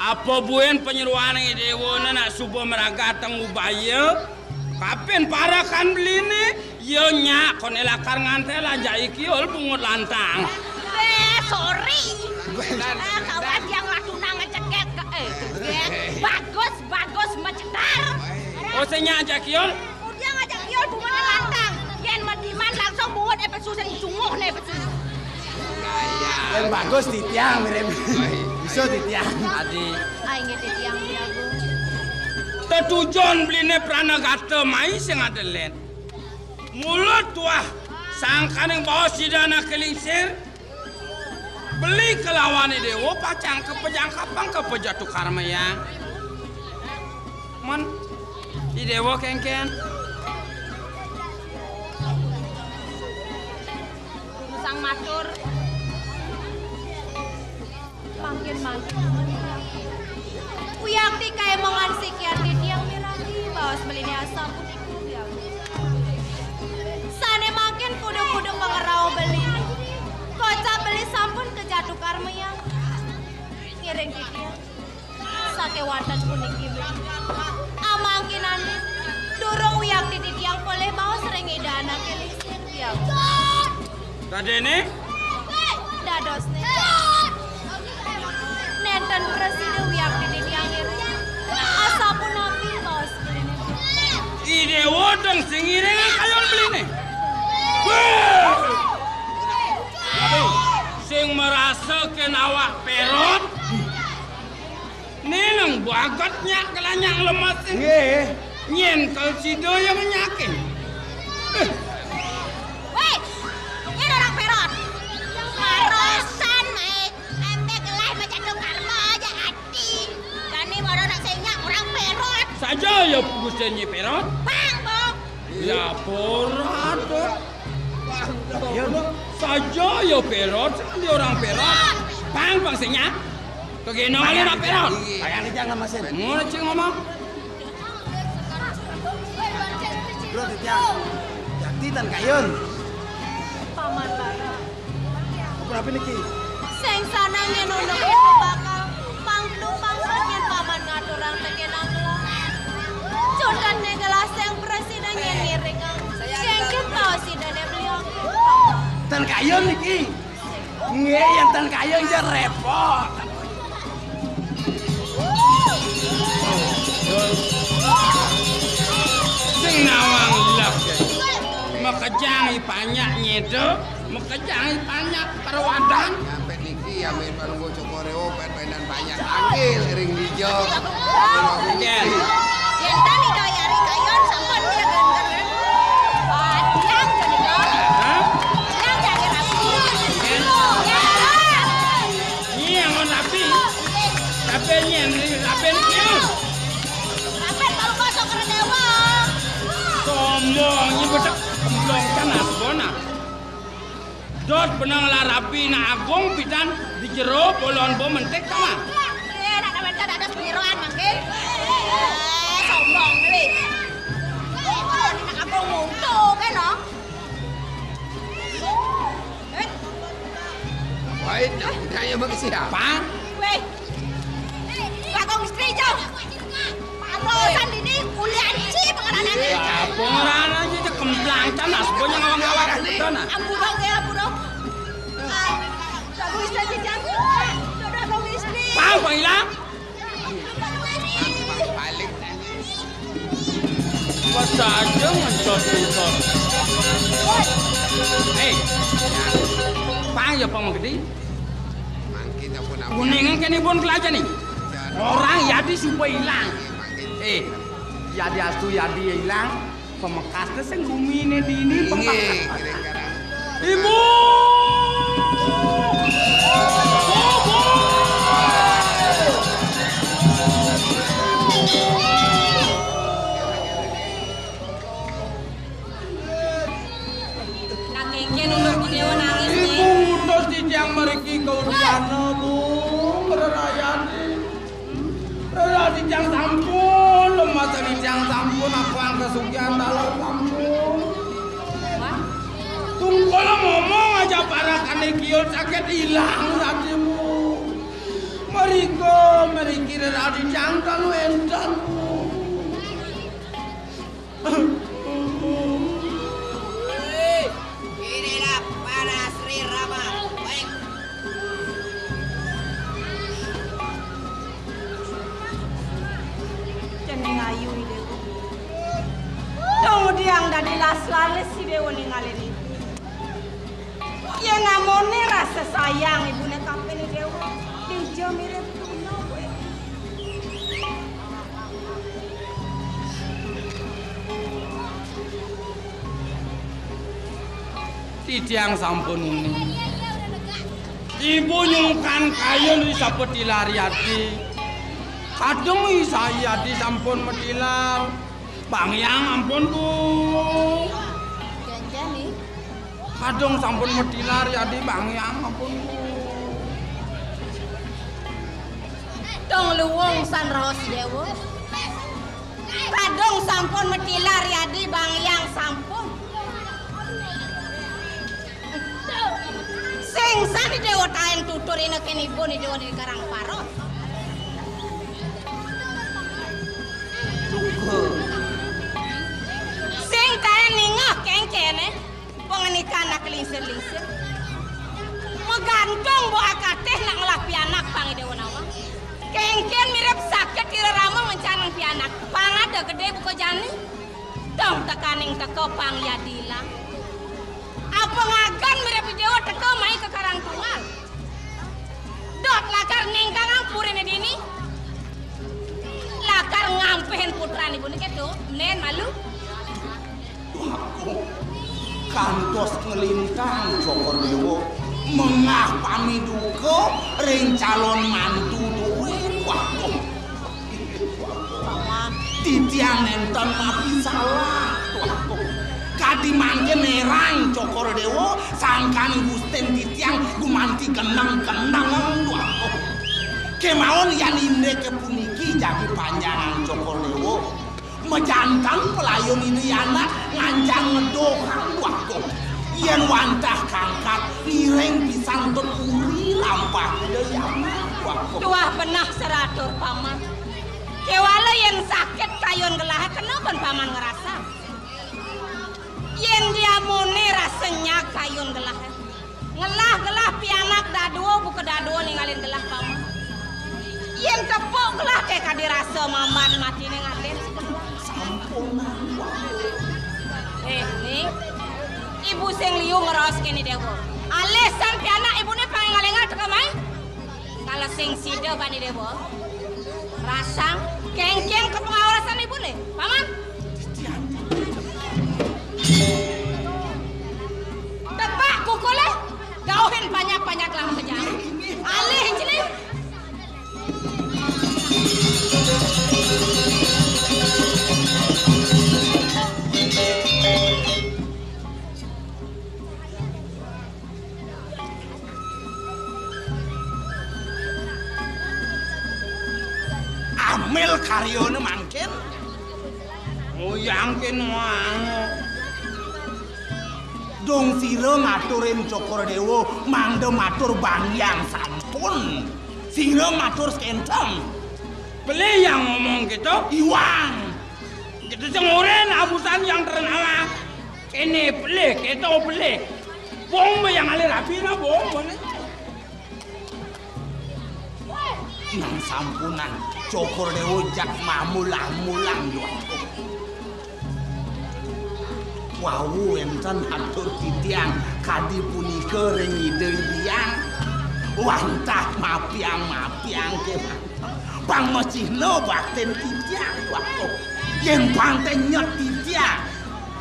Apa buen penyeruan dewa nak subuh meraga teng ubaya kapen parakan beli ni yo nyak kon elakar ngantel aja ikiol pungut lantang sorry kawan yang latuna ngeceket bagus mencekar senya aja kiol dia ngajak kiol pungut lantang yen madiman langsung pungut epesus yang sungguh nih epesus yang bagus di tiang mirip bisa di tiang adi inget di tiang jago tetujon beli ne pranagata mai sing adelet mulut tuah sangkan yang bawa sidana kelingsir beli kelawan dewa pacang kepejang kapang kepejatu karma ya mon di dewa kengken sang matur makin Uyakti kaya mongan sikian di tiang mirati bawas melini asam puniku biang sane makin kudu-kudu mengerau beli kocak beli sampun kejatuh karmanya ngiring di tiang sake watan puniki beli amangkinan durung Uyakti di tiang boleh bawas rengi dana kelisir biang Dadene dados nih nenten presiden Uyakti di tiang asapun nabi bawas beli ide wodong singirengan kayon beli nih sing merasakan awak perot neneng bagatnya kelanyang lemas nyen kal sido yang nyakin weh nyen orang perot marosan maik embe gelai menjatuh karma aja hati kani baru nak senyak orang perot saja ya gustenye perot bang bang ya porat ya saja ya perot di orang perot bang bang senyak kegeno kali nak perot kayak ini jangan masin mau cing ngomong bro di tiang jadi tan kayun paman bara berapa niki seng sananya nunuk itu bakal pangdung pangsatnya paman ngaturang tegenang gelas cudan ne gelas yang presidennya ngiring sengkit tau si dane beliau tan kayun niki yang tan kayun aja repot sing nawang lak makajangi banyak nyedo makajangi banyak perwadan nyampe niki ya main balunggo cokoreo pet-petan banyak anggil ring dijo Ken yen tani dayari kayon sampan dia gender tiang jadi dong tiang jadi rapi iya ngon rapi rapenya rapen kieu rapen baru masuk ke dewa sombong ieu bedak kemblong kan asbona dot benang larapi na agung pidan di jero bolon bo mentek sama nak ada penyeruan mungkin sombong nih Tanya bagi siapa? Weh. Kakong istri jauh. Parosan ini kuliah ci pengenalan. Ya, pengeran aja kemplang tanah sebenarnya ngawang-ngawang tanah. Ampurong ya, ampurong. Kakong istri jauh. Kakong istri. Pang hilang. Balik. Buat saja ngencot-ngencot. Pang ya pang gede. Mangkin pun apa? Kuningan kene pun kelaja nih. Orang Yadi supaya hilang. Yadi astu Yadi hilang. Pemekasnya sing gumine di ini Inge, kira-kira. Ibu! Nakengken untuk dewa nangis nih. Ibu utus di tiang meriki kau sana, Bu. Merayani. Merayani tiang sampun. Lemah di tiang sampun. Aku yang kesugihan dalam sampun. Tunggu ngomong aja para kanekiol sakit hilang hatimu. Meriki rada jangkal entan. Inilah para Sri Rama. Baik. Jeneng ayu ini. Tunggu diang dari las-lales si dewa ningalin itu. Ya namanya rasa sayang ibunya kapan ini dewa. Dia mirip tuna gue. Tiang sampun ini. Ibu nyungkan kayu di sapeti lariati. Kadung saya di sampun metilar. Bang yang ampun Bu. Jangan nih. Kadung sampun metilar ya di bang yang ampun Bu. Dong luwung san raos dewa. Kadung sampun metilar ya di bang yang sampun. Sing sani dewa taen tutur ina kene ibu ni dewa di Karang Paros. Sing taen ningah kengkene pengenikan nak lingsir-lingsir. Megantung bo akateh nak ngelapi anak pang dewa nawa. Kengken mirip sakit kira rama mencanang pianak. Pang ada gede buka jani. Dong tekaning teko pang yadila. Apa ngagan mirip dewa teko mai ke Karang Tunggal. Dot lakar ningkang ampurin dini. Lakar ngampehin putra ibu ni ketu. Nen malu. Kantos ngelintang Joko Dewo mengah pamiduka ring calon mantu duwe waduh titiang nenten api salah waduh kadi mangke nerang Joko Dewo sangkan gusten titiang gumanti kenang-kenang waduh kemauan yang inde kepuniki jadi panjangan Joko Dewo menjantang pelayon ini anak ngancang ngedokang waduh yen wantah kangkat nireng pisang beruri lampah deyama waduh Tuah benah seratur paman. Kewala yang sakit kayon gelah kenapa paman ngerasa? Yen dia mone rasanya kayon gelah. Ngelah pianak daduo buka daduo ninggalin gelah paman. Yen tepuk gelah kayak kadirasa maman mati ninggalin. Nih, ibu sing liu ngeros kini dewo. Alesan pianak ibu nih pengen ngalengal teka mai. Kalau sing sida bani dewo, rasang kengkeng ke pengawasan ibu nih, paman. Tepak kukuleh, gauhin banyak lah pejang. Alih sini. amel karyone mangken Oh yangkin wangu. Dong sira ngaturin Cokordewo mangda matur bangyang sampun. Sira matur sekenten. Beli yang ngomong gitu. Iwang. Gitu sengurin abusan yang terkenal. Ini beli, kita beli. Bom yang alir api na bom nih. Nang sampunan Cokordewo jak mamulang-mulang doaku. Wau enten atur titiang kadi punika ring ide diang. Wantah mapiang ke bang mesihno bakten titiang doaku. Yen panten nyet titiang.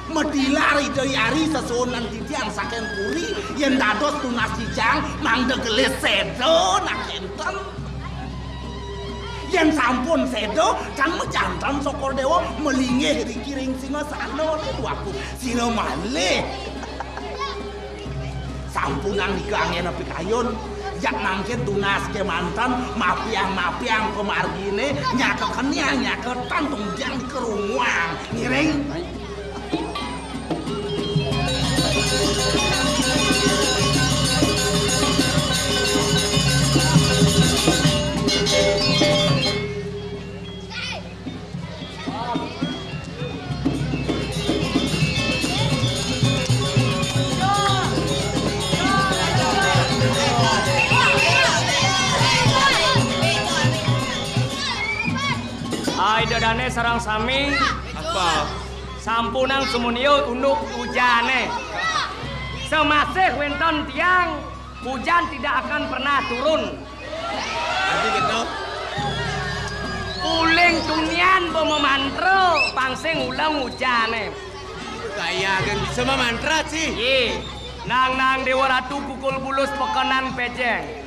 Medilari dari ari sesunan titiang saking puri yen dados tunas kijang mangde gelis sedo nak enten. Yen sampun sedo kan mejantan Cokordewo melingih rikiring singasana waku sira malih. Sampunan dikangen pikayon jak mangken tunas kemantan mapiang pemargine nyakekenya nyaketan tungjang di kerumuang ngiring. Dodane sarang sami Apa? sampunang sumunio unuk hujane. Semasih wenton tiang hujan tidak akan pernah turun. Nanti gitu. Uling tunian memantro pangsing ulang hujane. Kayak kan bisa memantra sih. Ye, nang Dewa Ratu pukul bulus pekenan peceng.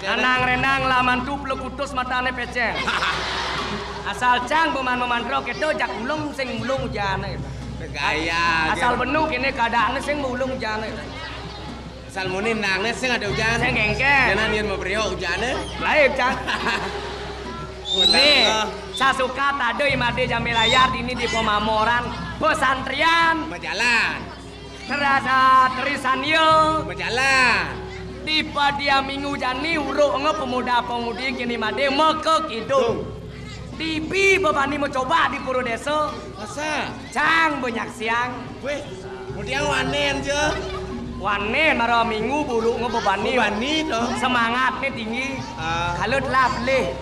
Nanang renang laman tu plekutus matane peceng. Asal cang memantro keto jak ulung sing mulung hujane. Kayak. Asal benu kene keadaannya sing mulung hujane. Asal muni nangnya sih ada hujan. Sing gengke. Jangan nian memberi hujannya. Laib cang. Nih, sasuka tado imade jamilayar ini di pemamoran pesantrian. Berjalan. Terasa terisan yo. Berjalan. Tiba dia minggu jani uruk pemuda-pemudi kini made meke kidung. Tibi bebani mencoba di puro desa. Masa? Cang banyak siang. Weh, kemudian wanen aja. Wanen maro minggu bulu ngebebani. Bani dong. Semangatnya tinggi. Kalau telah beli.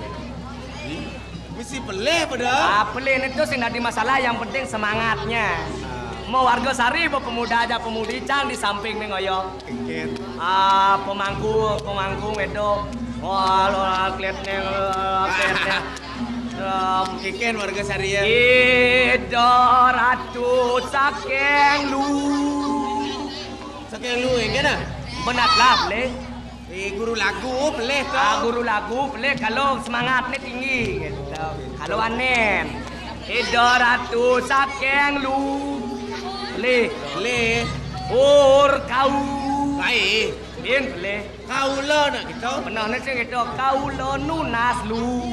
Mesti peleh pada. Beli itu sih nanti masalah yang penting semangatnya. Mau warga sari pemuda aja pemudi cang di samping nih ngoyo. Pemangku wedok. Wah, lo kelihatnya Kiken warga sari ya. Ido ratu saking lu. Saking lu enggak dah? Benar lah boleh. Guru lagu peleh kau. Guru lagu boleh kalau semangatnya tinggi. Gitu. Kalau anen. Ido ratu saking lu. Boleh. Ur kau. Baik. Din boleh. Kau lo nak gitu. Benar sih gitu. Kau lo nunas lu.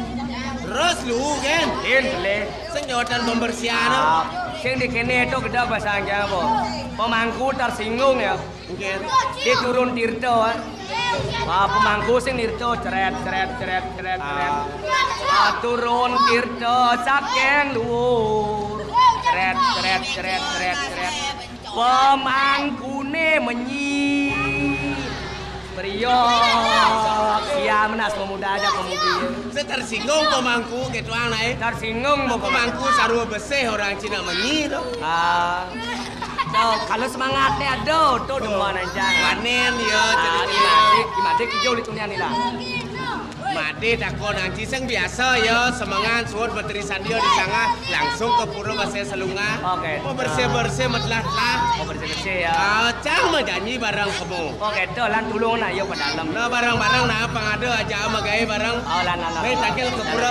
Terus lu kan? Din boleh. Senyotan pembersihan. Sing di kene itu gede bahasa Jawa po. Pemangku tersinggung ya. Mungkin. Dia turun tirto. Pemangku sing nirto ceret. Turun tirto saking luhur. Ceret. Pemangkune menyi. Priok. Sia menas pemuda aja pemudi. Saya tersinggung pemangku gitu anak. Tersinggung mau Pemangku sarua besih orang Cina menyi tu. Kalau semangatnya ada, tuh demen aja. Panen ya. Imadik hijau itu nih lah. Made takon anci sing biasa ya semangat suut berterisan dia di sana langsung ke pura basah selunga. Oke. Mau bersih metlah. Oh bersih ya. Cang menjanji barang kamu. Oke, tuh lan tulung na yo ke dalam. Nah barang-barang nah pangado aja ama gaya barang. Oh lan. Hei takil ke pura.